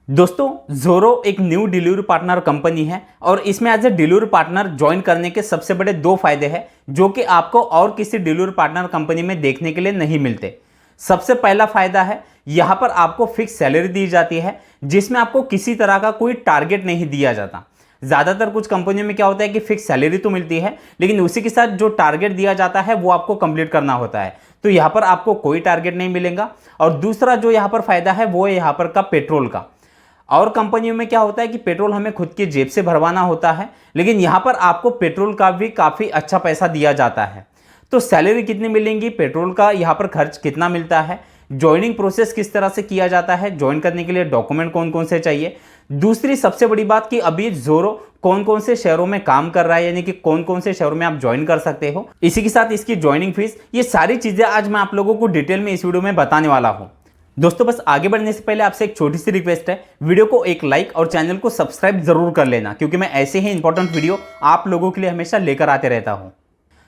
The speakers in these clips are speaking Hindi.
दोस्तों ज़ोरो एक न्यू डिलीवरी पार्टनर कंपनी है और इसमें as a delivery partner join करने के सबसे बड़े दो फायदे हैं जो कि आपको और किसी डिलीवरी पार्टनर कंपनी में देखने के लिए नहीं मिलते। सबसे पहला फायदा है यहाँ पर आपको फिक्स सैलरी दी जाती है जिसमें आपको किसी तरह का कोई टारगेट नहीं दिया जाता। ज़्यादातर कुछ कंपनियों में क्या होता है कि फिक्स सैलरी तो मिलती है लेकिन उसी के साथ जो टारगेट दिया जाता है वो आपको कंप्लीट करना होता है। तो यहाँ पर आपको कोई टारगेट नहीं मिलेगा। और दूसरा जो यहाँ पर फायदा है वो है यहाँ पर का पेट्रोल का। और कंपनियों में क्या होता है कि पेट्रोल हमें खुद की जेब से भरवाना होता है लेकिन यहाँ पर आपको पेट्रोल का भी काफ़ी अच्छा पैसा दिया जाता है। तो सैलरी कितनी मिलेंगी, पेट्रोल का यहाँ पर खर्च कितना मिलता है, ज्वाइनिंग प्रोसेस किस तरह से किया जाता है, ज्वाइन करने के लिए डॉक्यूमेंट कौन कौन से चाहिए। दूसरी सबसे बड़ी बात कि अभी ज़ोरो कौन कौन से शहरों में काम कर रहा है, यानी कि कौन कौन से शहरों में आप ज्वाइन कर सकते हो, इसी के साथ इसकी ज्वाइनिंग फीस, ये सारी चीज़ें आज मैं आप लोगों को डिटेल में इस वीडियो में बताने वाला हूँ। दोस्तों बस आगे बढ़ने से पहले आपसे एक छोटी सी रिक्वेस्ट है, वीडियो को एक लाइक और चैनल को सब्सक्राइब जरूर कर लेना क्योंकि मैं ऐसे ही इंपॉर्टेंट वीडियो आप लोगों के लिए हमेशा लेकर आते रहता हूं।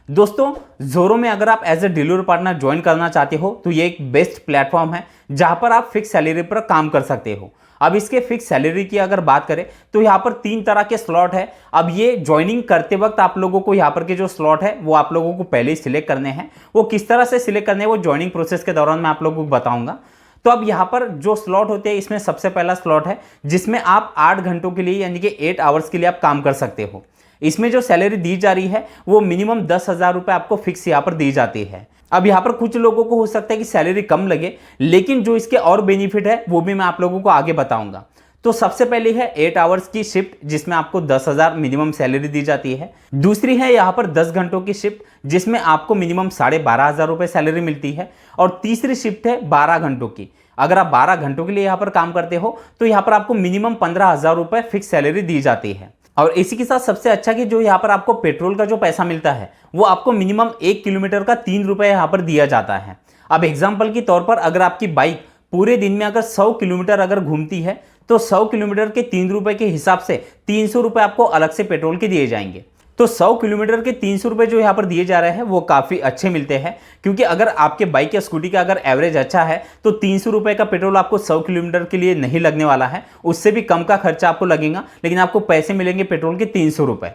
दोस्तों ज़ोरो में अगर आप as a delivery partner join करना चाहते हो तो ये एक बेस्ट प्लेटफॉर्म है जहां पर आप फिक्स सैलरी पर काम कर सकते हो। अब इसके फिक्स सैलरी की अगर बात करें तो यहाँ पर 3 तरह के स्लॉट है। अब ये ज्वाइनिंग करते वक्त आप लोगों को यहाँ पर के जो स्लॉट है वो आप लोगों को पहले ही सिलेक्ट करने हैं। वो किस तरह से सिलेक्ट करने हैं वो ज्वाइनिंग प्रोसेस के दौरान मैं आप लोगों को बताऊंगा। तो अब यहाँ पर जो स्लॉट होते हैं इसमें सबसे पहला स्लॉट है जिसमें आप 8 घंटों के लिए यानी कि 8 आवर्स के लिए आप काम कर सकते हो। इसमें जो सैलरी दी जा रही है वो मिनिमम 10,000 रुपये आपको फिक्स यहाँ पर दी जाती है। अब यहाँ पर कुछ लोगों को हो सकता है कि सैलरी कम लगे लेकिन जो इसके और बेनिफिट है वो भी मैं आप लोगों को आगे बताऊंगा। तो सबसे पहले है 8 आवर्स की शिफ्ट जिसमें आपको 10,000 मिनिमम सैलरी दी जाती है। दूसरी है यहाँ पर 10 घंटों की शिफ्ट जिसमें आपको मिनिमम 12,500 रुपये सैलरी मिलती है। और तीसरी शिफ्ट है 12 घंटों की। अगर आप 12 घंटों के लिए यहाँ पर काम करते हो तो यहाँ पर आपको मिनिमम 15,000 रुपये फिक्स सैलरी दी जाती है। और इसी के साथ सबसे अच्छा कि जो यहाँ पर आपको पेट्रोल का जो पैसा मिलता है वो आपको मिनिमम 1 किलोमीटर का 3 रुपये यहाँ पर दिया जाता है। अब एग्जाम्पल के तौर पर अगर आपकी बाइक पूरे दिन में अगर 100 किलोमीटर अगर घूमती है तो 100 किलोमीटर के 3 रुपये के हिसाब से 300 रुपये आपको अलग से पेट्रोल के दिए जाएंगे। तो 100 किलोमीटर के 300 रुपये जो यहाँ पर दिए जा रहे हैं वो काफ़ी अच्छे मिलते हैं क्योंकि अगर आपके बाइक या स्कूटी का अगर एवरेज अच्छा है तो 300 रुपये का पेट्रोल आपको 100 किलोमीटर के लिए नहीं लगने वाला है, उससे भी कम का खर्चा आपको लगेगा लेकिन आपको पैसे मिलेंगे पेट्रोल के 300 रुपये।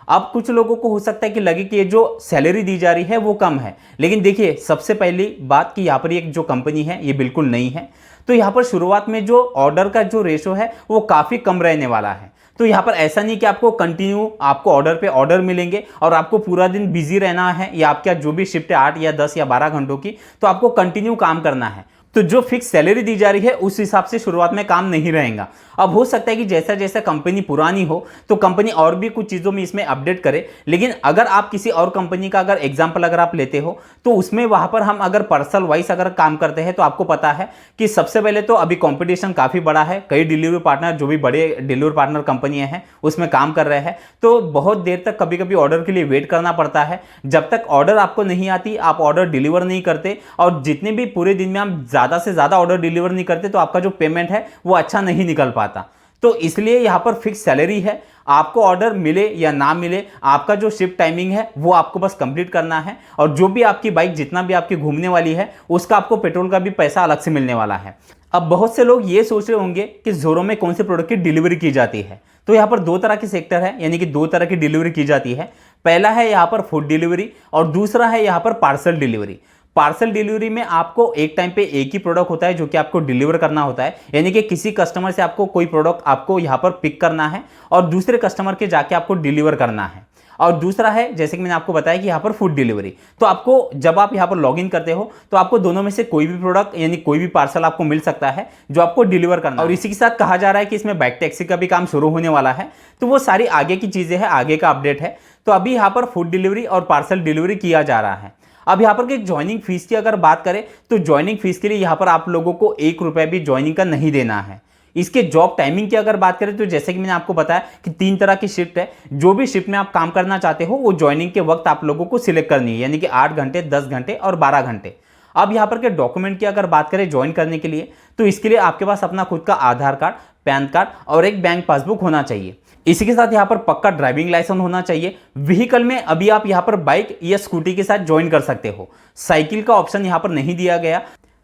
अब कुछ लोगों को हो सकता है कि लगे कि ये जो सैलरी दी जा रही है वो कम है, लेकिन देखिए सबसे पहली बात कि यहाँ पर ये जो कंपनी है ये बिल्कुल नई है। तो यहाँ पर शुरुआत में जो ऑर्डर का जो रेशो है वो काफ़ी कम रहने वाला है। तो यहाँ पर ऐसा नहीं कि आपको कंटिन्यू आपको ऑर्डर पे ऑर्डर मिलेंगे और आपको पूरा दिन बिजी रहना है या आपका जो भी शिफ्ट है 8 या 10 या 12 घंटों की तो आपको कंटिन्यू काम करना है। तो जो फिक्स सैलरी दी जा रही है उस हिसाब से शुरुआत में काम नहीं रहेगा। अब हो सकता है कि जैसा जैसा कंपनी पुरानी हो तो कंपनी और भी कुछ चीज़ों में इसमें अपडेट करे, लेकिन अगर आप किसी और कंपनी का अगर एग्जांपल अगर आप लेते हो तो उसमें वहाँ पर हम अगर पर्सनल वाइज अगर काम करते हैं तो आपको पता है कि सबसे पहले तो अभी कॉम्पिटिशन काफ़ी बड़ा है। कई डिलीवरी पार्टनर जो भी बड़े डिलीवरी पार्टनर कंपनियाँ हैं उसमें काम कर रहे हैं तो बहुत देर तक कभी कभी ऑर्डर के लिए वेट करना पड़ता है। जब तक ऑर्डर आपको नहीं आती आप ऑर्डर डिलीवर नहीं करते और जितने भी पूरे दिन में आप ज़्यादा से ज़्यादा ऑर्डर डिलीवर नहीं करते तो आपका जो पेमेंट है वो अच्छा नहीं निकल पाता। तो इसलिए यहाँ पर फिक्स सैलरी है, आपको ऑर्डर मिले या ना मिले आपका जो शिफ्ट टाइमिंग है वो आपको बस कंप्लीट करना है और जो भी आपकी बाइक जितना भी आपकी घूमने वाली है उसका आपको पेट्रोल का भी पैसा अलग से मिलने वाला है। अब बहुत से लोग ये सोच रहे होंगे कि ज़ोरो में कौन से प्रोडक्ट की डिलीवरी की जाती है। तो यहाँ पर 2 तरह के सेक्टर है यानी कि 2 तरह की डिलीवरी की जाती है। पहला है यहाँ पर फूड डिलीवरी और दूसरा है यहाँ पर पार्सल डिलीवरी। पार्सल डिलीवरी में आपको एक टाइम पे एक ही प्रोडक्ट होता है जो कि आपको डिलीवर करना होता है, यानी कि किसी कस्टमर से आपको कोई प्रोडक्ट आपको यहाँ पर पिक करना है और दूसरे कस्टमर के जाके आपको डिलीवर करना है। और दूसरा है जैसे कि मैंने आपको बताया कि यहाँ पर फूड डिलीवरी, तो आपको जब आप यहाँ पर लॉगिन करते हो तो आपको दोनों में से कोई भी प्रोडक्ट यानी कोई भी पार्सल आपको मिल सकता है जो आपको डिलीवर करना है। और इसी के साथ कहा जा रहा है कि इसमें बाइक टैक्सी का भी काम शुरू होने वाला है। तो वो सारी आगे की चीज़ें हैं, आगे का अपडेट है। तो अभी यहाँ पर फूड डिलीवरी और पार्सल डिलीवरी किया जा रहा है। अब यहाँ पर कि ज्वाइनिंग फीस की अगर बात करें तो ज्वाइनिंग फीस के लिए यहाँ पर आप लोगों को 1 रुपये भी ज्वाइनिंग का नहीं देना है। इसके जॉब टाइमिंग की अगर बात करें तो जैसे कि मैंने आपको बताया कि 3 तरह की शिफ्ट है। जो भी शिफ्ट में आप काम करना चाहते हो वो ज्वाइनिंग के वक्त आप लोगों को सिलेक्ट करनी है, यानी कि 8 घंटे, 10 घंटे और 12 घंटे। अब यहाँ पर के डॉक्यूमेंट की अगर बात करें ज्वाइन करने के लिए तो इसके लिए आपके पास अपना खुद का आधार कार्ड, पैन कार्ड और एक बैंक पासबुक होना चाहिए। इसी के साथ यहाँ पर पक्का ड्राइविंग लाइसेंस होना चाहिए। व्हीकल में अभी आप यहाँ पर बाइक या स्कूटी के साथ ज्वाइन कर सकते हो, साइकिल का ऑप्शन यहाँ पर नहीं दिया गया।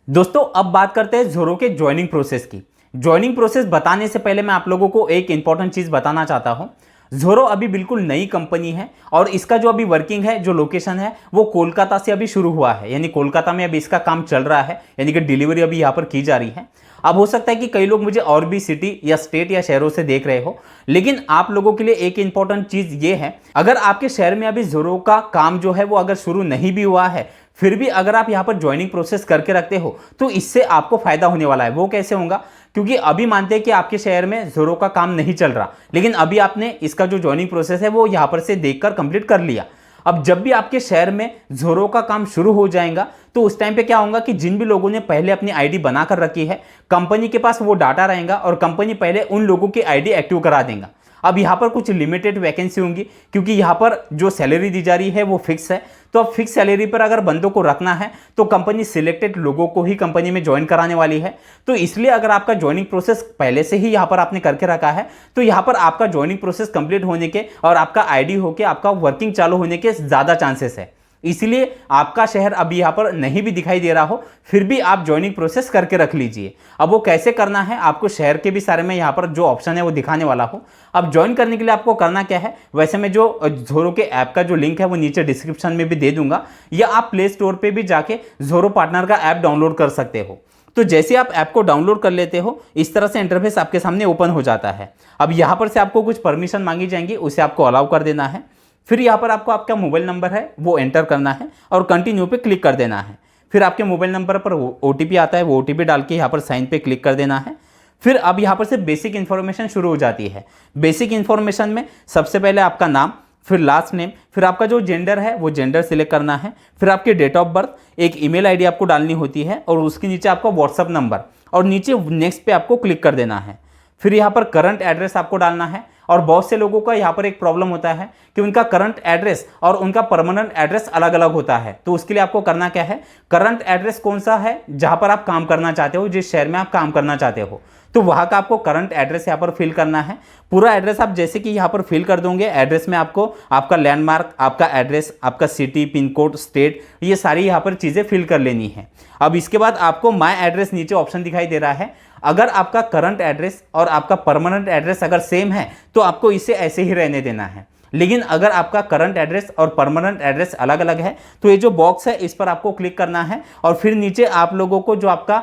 दोस्तों अब बात करते हैं ज़ोरो के ज्वाइनिंग प्रोसेस की। ज्वाइनिंग प्रोसेस बताने से पहले मैं आप लोगों को एक इंपॉर्टेंट चीज़ बताना चाहता हूँ। ज़ोरो अभी बिल्कुल नई कंपनी है और इसका जो अभी वर्किंग है, जो लोकेशन है, वो कोलकाता से अभी शुरू हुआ है, यानी कोलकाता में अभी इसका काम चल रहा है, यानी कि डिलीवरी अभी यहाँ पर की जा रही है। अब हो सकता है कि कई लोग मुझे और भी सिटी या स्टेट या शहरों से देख रहे हो, लेकिन आप लोगों के लिए एक इंपॉर्टेंट चीज़ ये है, अगर आपके शहर में अभी ज़ोरो का काम जो है वो अगर शुरू नहीं भी हुआ है, फिर भी अगर आप यहाँ पर ज्वाइनिंग प्रोसेस करके रखते हो तो इससे आपको फायदा होने वाला है। वो कैसे होगा? क्योंकि अभी मानते हैं कि आपके शहर में ज़ोरो का काम नहीं चल रहा, लेकिन अभी आपने इसका जो ज्वाइनिंग प्रोसेस है वो यहाँ पर से देखकर कंप्लीट कर लिया। अब जब भी आपके शहर में ज़ोरो का काम शुरू हो जाएगा तो उस टाइम पे क्या होगा कि जिन भी लोगों ने पहले अपनी आईडी बनाकर रखी है, कंपनी के पास वो डाटा रहेगा और कंपनी पहले उन लोगों की आईडी एक्टिव करा देगा। अब यहाँ पर कुछ लिमिटेड वैकेंसी होंगी, क्योंकि यहाँ पर जो सैलरी दी जा रही है वो फिक्स है। तो अब फिक्स सैलरी पर अगर बंदों को रखना है तो कंपनी सिलेक्टेड लोगों को ही कंपनी में ज्वाइन कराने वाली है। तो इसलिए अगर आपका ज्वाइनिंग प्रोसेस पहले से ही यहाँ पर आपने करके रखा है तो यहाँ पर आपका ज्वाइनिंग प्रोसेस कंप्लीट होने के और आपका आईडी होके आपका वर्किंग चालू होने के ज़्यादा चांसेस है। इसलिए आपका शहर अभी यहाँ पर नहीं भी दिखाई दे रहा हो, फिर भी आप ज्वाइनिंग प्रोसेस करके रख लीजिए। अब वो कैसे करना है, आपको शहर के भी सारे में यहाँ पर जो ऑप्शन है वो दिखाने वाला हूँ। अब ज्वाइन करने के लिए आपको करना क्या है, वैसे मैं जो ज़ोरो के ऐप का जो लिंक है वो नीचे डिस्क्रिप्शन में भी दे दूंगा, या आप प्ले स्टोर पर भी जाके ज़ोरो पार्टनर का ऐप डाउनलोड कर सकते हो। तो जैसे आप ऐप को डाउनलोड कर लेते हो, इस तरह से इंटरफेस आपके सामने ओपन हो जाता है। अब यहाँ पर से आपको कुछ परमिशन मांगी जाएंगी, उसे आपको अलाउ कर देना है। फिर यहाँ पर आपको आपका मोबाइल नंबर है वो एंटर करना है और कंटिन्यू पे क्लिक कर देना है। फिर आपके मोबाइल नंबर पर OTP आता है, वो OTP डाल के यहाँ पर साइन पे क्लिक कर देना है। फिर अब यहाँ पर से बेसिक इन्फॉर्मेशन शुरू हो जाती है। बेसिक इन्फॉर्मेशन में सबसे पहले आपका नाम, फिर लास्ट नेम, फिर आपका जो जेंडर है वो जेंडर सिलेक्ट करना है, फिर आपकी डेट ऑफ बर्थ, एक ईमेल आईडी आपको डालनी होती है और उसके नीचे आपका व्हाट्सअप नंबर, और नीचे नेक्स्ट पे आपको क्लिक कर देना है। फिर यहाँ पर करंट एड्रेस आपको डालना है। और बहुत से लोगों का यहाँ पर एक प्रॉब्लम होता है कि उनका करंट एड्रेस और उनका परमानेंट एड्रेस अलग अलग होता है। तो उसके लिए आपको करना क्या है, करंट एड्रेस कौन सा है जहाँ पर आप काम करना चाहते हो, जिस शहर में आप काम करना चाहते हो, तो वहाँ का आपको करंट एड्रेस यहाँ पर फिल करना है। पूरा एड्रेस आप जैसे कि यहाँ पर फिल कर दोगे, एड्रेस में आपको आपका लैंडमार्क, आपका एड्रेस, आपका सिटी, पिन कोड, स्टेट, ये सारी यहाँ पर चीज़ें फिल कर लेनी है। अब इसके बाद आपको माय एड्रेस नीचे ऑप्शन दिखाई दे रहा है। अगर आपका करंट एड्रेस और आपका परमानेंट एड्रेस अगर सेम है तो आपको इसे ऐसे ही रहने देना है। लेकिन अगर आपका करंट एड्रेस और परमानेंट एड्रेस अलग अलग है तो ये जो बॉक्स है इस पर आपको क्लिक करना है और फिर नीचे आप लोगों को जो आपका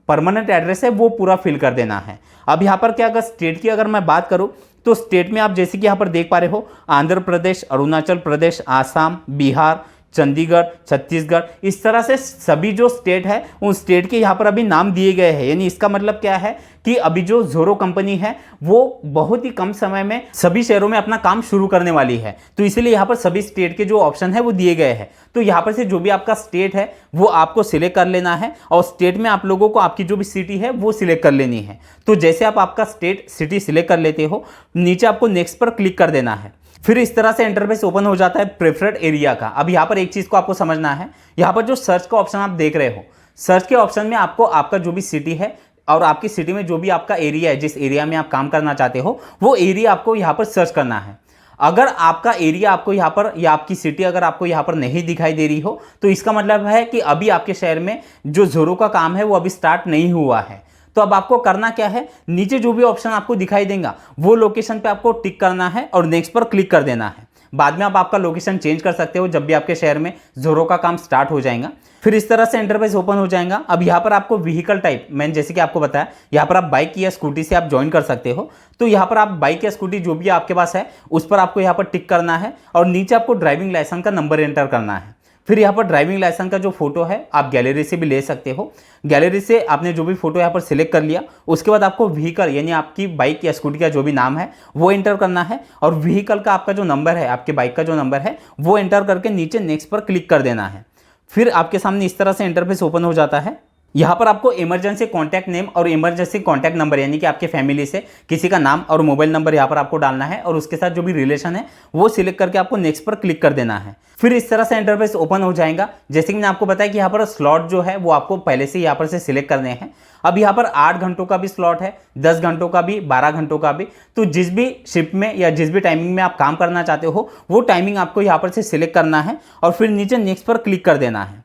परमानेंट एड्रेस है वो पूरा फिल कर देना है। अब यहाँ पर क्या, अगर स्टेट की अगर मैं बात करूँ तो स्टेट में आप जैसे कि यहाँ पर देख पा रहे हो, आंध्र प्रदेश, अरुणाचल प्रदेश, आसाम, बिहार, चंडीगढ़, छत्तीसगढ़, इस तरह से सभी जो स्टेट है उन स्टेट के यहाँ पर अभी नाम दिए गए हैं। यानी इसका मतलब क्या है कि अभी जो ज़ोरो कंपनी है वो बहुत ही कम समय में सभी शहरों में अपना काम शुरू करने वाली है। तो इसीलिए यहाँ पर सभी स्टेट के जो ऑप्शन है वो दिए गए हैं। तो यहाँ पर से जो भी आपका स्टेट है वो आपको सिलेक्ट कर लेना है और स्टेट में आप लोगों को आपकी जो भी सिटी है वो सिलेक्ट कर लेनी है। तो जैसे आप आपका स्टेट, सिटी सिलेक्ट कर लेते हो, नीचे आपको नेक्स्ट पर क्लिक कर देना है। फिर इस तरह से इंटरफेस ओपन हो जाता है प्रेफर्ड एरिया का। अब यहाँ पर एक चीज़ को आपको समझना है, यहाँ पर जो सर्च का ऑप्शन आप देख रहे हो, सर्च के ऑप्शन में आपको आपका जो भी सिटी है और आपकी सिटी में जो भी आपका एरिया है, जिस एरिया में आप काम करना चाहते हो, वो एरिया आपको यहाँ पर सर्च करना है। अगर आपका एरिया आपको यहाँ पर या आपकी सिटी अगर आपको यहाँ पर नहीं दिखाई दे रही हो तो इसका मतलब है कि अभी आपके शहर में जो ज़ोरो का काम है वो अभी स्टार्ट नहीं हुआ है। तो अब आपको करना क्या है, नीचे जो भी ऑप्शन आपको दिखाई देगा वो लोकेशन पे आपको टिक करना है और नेक्स्ट पर क्लिक कर देना है। बाद में आप आपका लोकेशन चेंज कर सकते हो जब भी आपके शहर में ज़ोरो का काम स्टार्ट हो जाएगा। फिर इस तरह से इंटरफेस ओपन हो जाएगा। अब यहाँ पर आपको व्हीकल टाइप, मैंने जैसे कि आपको बताया, यहाँ पर आप बाइक या स्कूटी से आप ज्वाइन कर सकते हो। तो यहाँ पर आप बाइक या स्कूटी जो भी आपके पास है उस पर आपको यहाँ पर टिक करना है और नीचे आपको ड्राइविंग लाइसेंस का नंबर एंटर करना है। फिर यहाँ पर ड्राइविंग लाइसेंस का जो फोटो है आप गैलरी से भी ले सकते हो। गैलरी से आपने जो भी फोटो यहाँ पर सिलेक्ट कर लिया, उसके बाद आपको व्हीकल यानी आपकी बाइक या स्कूटी का जो भी नाम है वो एंटर करना है और व्हीकल का आपका जो नंबर है, आपके बाइक का जो नंबर है वो एंटर करके नीचे नेक्स्ट पर क्लिक कर देना है। फिर आपके सामने इस तरह से इंटरफेस ओपन हो जाता है। यहाँ पर आपको इमरजेंसी कॉन्टैक्ट नेम और इमरजेंसी कॉन्टैक्ट नंबर यानी कि आपके फैमिली से किसी का नाम और मोबाइल नंबर यहाँ पर आपको डालना है और उसके साथ जो भी रिलेशन है वो सिलेक्ट करके आपको नेक्स्ट पर क्लिक कर देना है। फिर इस तरह से इंटरफेस ओपन हो जाएगा। जैसे कि मैंने आपको बताया कि यहाँ पर स्लॉट जो है वो आपको पहले से यहाँ पर से सिलेक्ट करने हैं। अब यहाँ पर 8 घंटों का भी स्लॉट है, 10 घंटों का भी, 12 घंटों का भी। तो जिस भी शिफ्ट में या जिस भी टाइमिंग में आप काम करना चाहते हो वो टाइमिंग आपको यहाँ पर से सिलेक्ट करना है और फिर नीचे नेक्स्ट पर क्लिक कर देना है।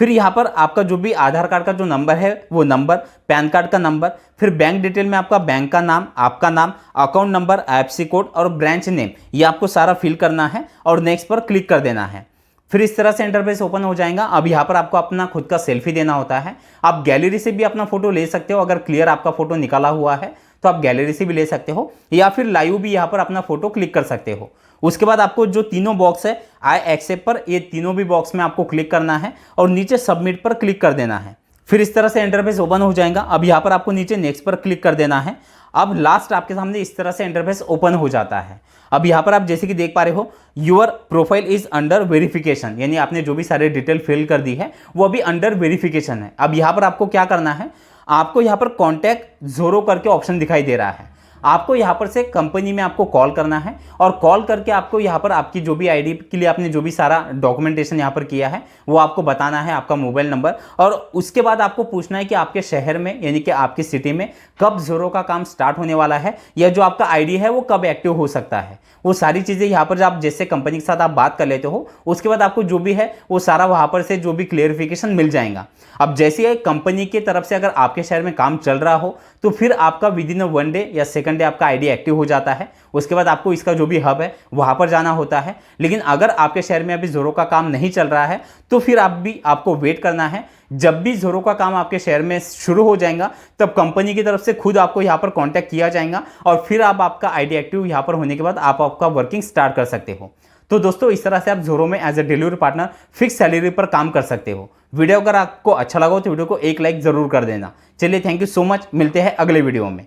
फिर यहाँ पर आपका जो भी आधार कार्ड का जो नंबर है वो नंबर, पैन कार्ड का नंबर, फिर बैंक डिटेल में आपका बैंक का नाम, आपका नाम, अकाउंट नंबर, आईएफएससी कोड और ब्रांच नेम, ये आपको सारा फिल करना है और नेक्स्ट पर क्लिक कर देना है। फिर इस तरह से इंटरफेस ओपन हो जाएगा। अब यहाँ पर आपको अपना खुद का सेल्फी देना होता है। आप गैलरी से भी अपना फोटो ले सकते हो, अगर क्लियर आपका फोटो निकाला हुआ है तो आप गैलरी से भी ले सकते हो, या फिर लाइव भी यहाँ पर अपना फोटो क्लिक कर सकते हो। उसके बाद आपको जो तीनों बॉक्स है आई एक्सेप्ट पर, ये तीनों भी बॉक्स में आपको क्लिक करना है और नीचे सबमिट पर क्लिक कर देना है। फिर इस तरह से इंटरफेस ओपन हो जाएगा। अब यहाँ पर आपको नीचे नेक्स्ट पर क्लिक कर देना है। अब लास्ट आपके सामने इस तरह से इंटरफेस ओपन हो जाता है। अब यहाँ पर आप जैसे कि देख पा रहे हो, your profile is under verification, यानी आपने जो भी सारे डिटेल फिल कर दी है वो अभी अंडर वेरिफिकेशन है। अब यहाँ पर आपको क्या करना है, आपको यहाँ पर कॉन्टैक्ट ज़ोरो करके ऑप्शन दिखाई दे रहा है। आपको यहाँ पर से कंपनी में आपको कॉल करना है और कॉल करके आपको यहाँ पर आपकी जो भी आईडी के लिए आपने जो भी सारा डॉक्यूमेंटेशन यहाँ पर किया है वो आपको बताना है, आपका मोबाइल नंबर, और उसके बाद आपको पूछना है कि आपके शहर में यानी कि आपकी सिटी में कब ज़ोरो का काम स्टार्ट होने वाला है, या जो आपका आईडी है वो कब एक्टिव हो सकता है। वो सारी चीज़ें यहाँ पर आप जैसे कंपनी के साथ आप बात कर लेते हो, उसके बाद आपको जो भी है वो सारा वहाँ पर से जो भी क्लेरिफिकेशन मिल जाएगा। अब जैसे ही कंपनी की तरफ से अगर आपके शहर में काम चल रहा हो तो फिर आपका विद इन 1 डे या सेकंड डे आपका आईडी एक्टिव हो जाता है। उसके बाद आपको इसका जो भी हब है वहाँ पर जाना होता है। लेकिन अगर आपके शहर में अभी ज़ोरो का काम नहीं चल रहा है तो फिर आपको वेट करना है। जब भी ज़ोरो का काम आपके शहर में शुरू हो जाएगा तब कंपनी की तरफ से खुद आपको यहाँ पर कॉन्टैक्ट किया जाएगा और फिर आपका आईडी एक्टिव यहाँ पर होने के बाद आप आपका वर्किंग स्टार्ट कर सकते हो। तो दोस्तों इस तरह से आप ज़ोरो में as a delivery partner fix salary पर काम कर सकते हो। वीडियो अगर आपको अच्छा लगा हो तो वीडियो को एक लाइक ज़रूर कर देना। चलिए, थैंक यू सो मच, मिलते हैं अगले वीडियो में।